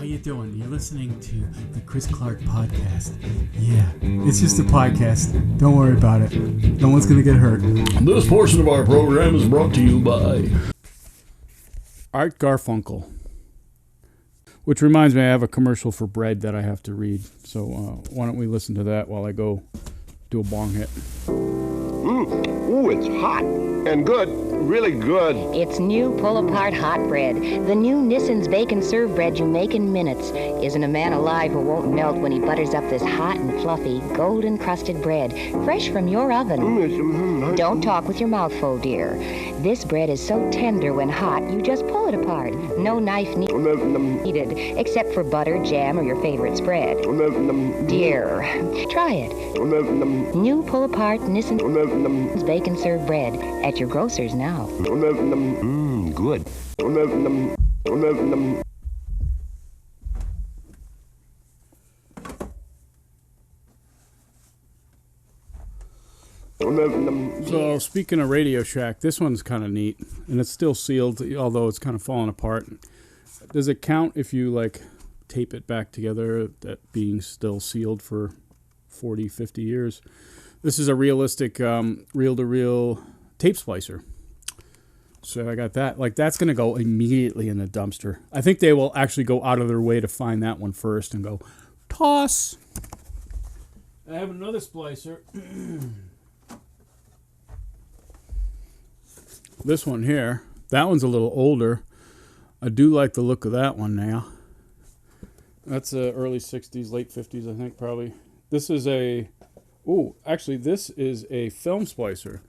you doing? You're listening to the Chris Clark podcast. Yeah, it's just a podcast. Don't worry about it. No one's going to get hurt. This portion of our program is brought to you by Art Garfunkel. Which reminds me, I have a commercial for bread that I have to read. So why don't we listen to that while I go do a bong hit. Ooh, it's hot and good, really good. It's new pull-apart hot bread. The new Nissin's bake-and-serve bread you make in minutes. Isn't a man alive who won't melt when he butters up this hot and fluffy, golden-crusted bread, fresh from your oven. Don't talk with your mouth full, dear. This bread is so tender when hot, you just pull it apart. No knife needed, except for butter, jam, or your favorite spread. Dear, try it. New pull-apart Nissin's bake-and-serve bread at your grocer's now. Good. So speaking of Radio Shack, this one's kind of neat, and it's still sealed, although it's kind of falling apart. Does it count if you like tape it back together, that being still sealed for 40, 50 years? This is a realistic reel-to-reel tape splicer. So I got that. Like, that's going to go immediately in the dumpster. I think they will actually go out of their way to find that one first and go, toss. I have another splicer. This one here. That one's a little older. I do like the look of that one now. That's early 60s, late 50s, I think, probably. This is a... Oh, actually, this is a film splicer.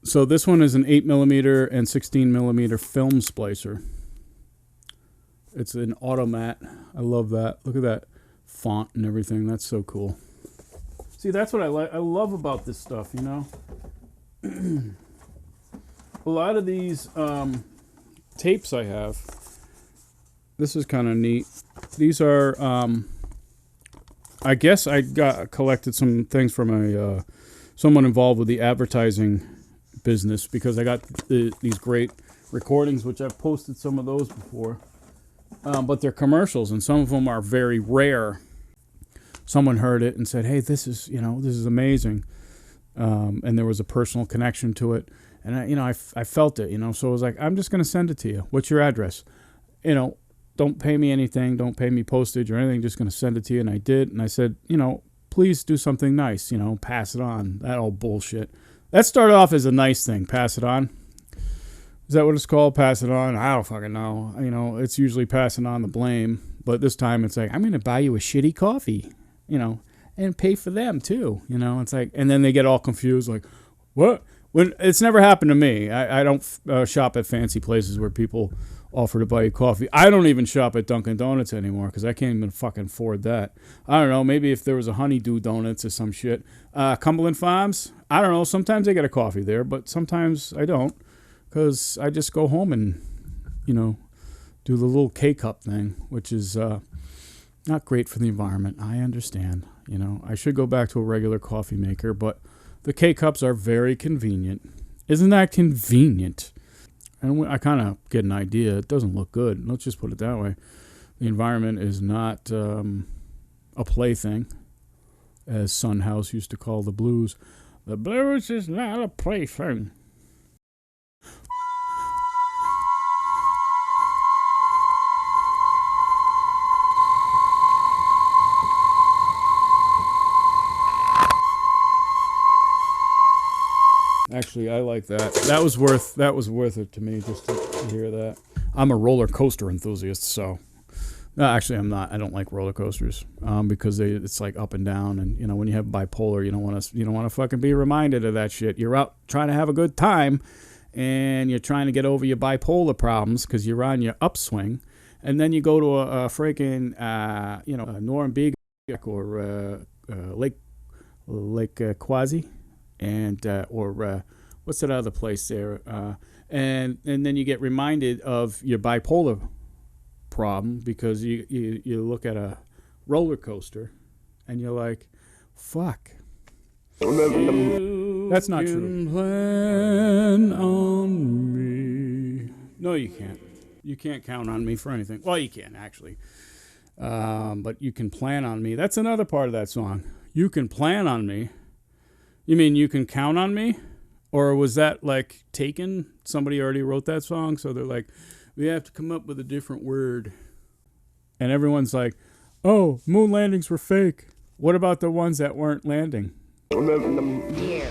So this one is an 8mm and 16mm film splicer. It's an automat. I love that. Look at that font and everything. That's so cool. See, that's what I like. I love about this stuff, you know. A lot of these tapes I have. This is kind of neat. These are... I guess I collected some things from a someone involved with the advertising business, because I got these great recordings, which I've posted some of those before. But they're commercials, and some of them are very rare. Someone heard it and said, "Hey, this is amazing," and there was a personal connection to it, and I felt it, so I was like, I'm just going to send it to you. What's your address? Don't pay me anything. Don't pay me postage or anything. Just going to send it to you. And I did. And I said, please do something nice. Pass it on. That old bullshit. That started off as a nice thing. Pass it on. Is that what it's called? Pass it on? I don't fucking know. It's usually passing on the blame. But this time it's like, I'm going to buy you a shitty coffee, and pay for them too. It's like, and then they get all confused. Like, what? When it's never happened to me. I don't shop at fancy places where people offer to buy you coffee. I don't even shop at Dunkin' Donuts anymore because I can't even fucking afford that. I don't know. Maybe if there was a Honeydew Donuts or some shit. Cumberland Farms, I don't know. Sometimes I get a coffee there, but sometimes I don't, because I just go home and, do the little K-cup thing, which is not great for the environment. I understand. I should go back to a regular coffee maker, but the K-cups are very convenient. Isn't that convenient? And I kind of get an idea. It doesn't look good. Let's just put it that way. The environment is not a plaything, as Son House used to call the blues. The blues is not a plaything. Actually, I like that. That was worth it to me, just to hear that. I'm a roller coaster enthusiast, so no, actually I'm not. I don't like roller coasters because it's like up and down, and when you have bipolar, you don't want to fucking be reminded of that shit. You're out trying to have a good time, and you're trying to get over your bipolar problems because you're on your upswing, and then you go to a freaking Norumbega or Lake Quasi. And or what's that other place there? And then you get reminded of your bipolar problem because you look at a roller coaster and you're like, fuck. That's not true. Plan on me. No, you can't. You can't count on me for anything. Well, you can, actually. But you can plan on me. That's another part of that song. You can plan on me. You mean you can count on me? Or was that like taken? Somebody already wrote that song, so they're like, we have to come up with a different word. And everyone's like, oh, moon landings were fake. What about the ones that weren't landing? Dear.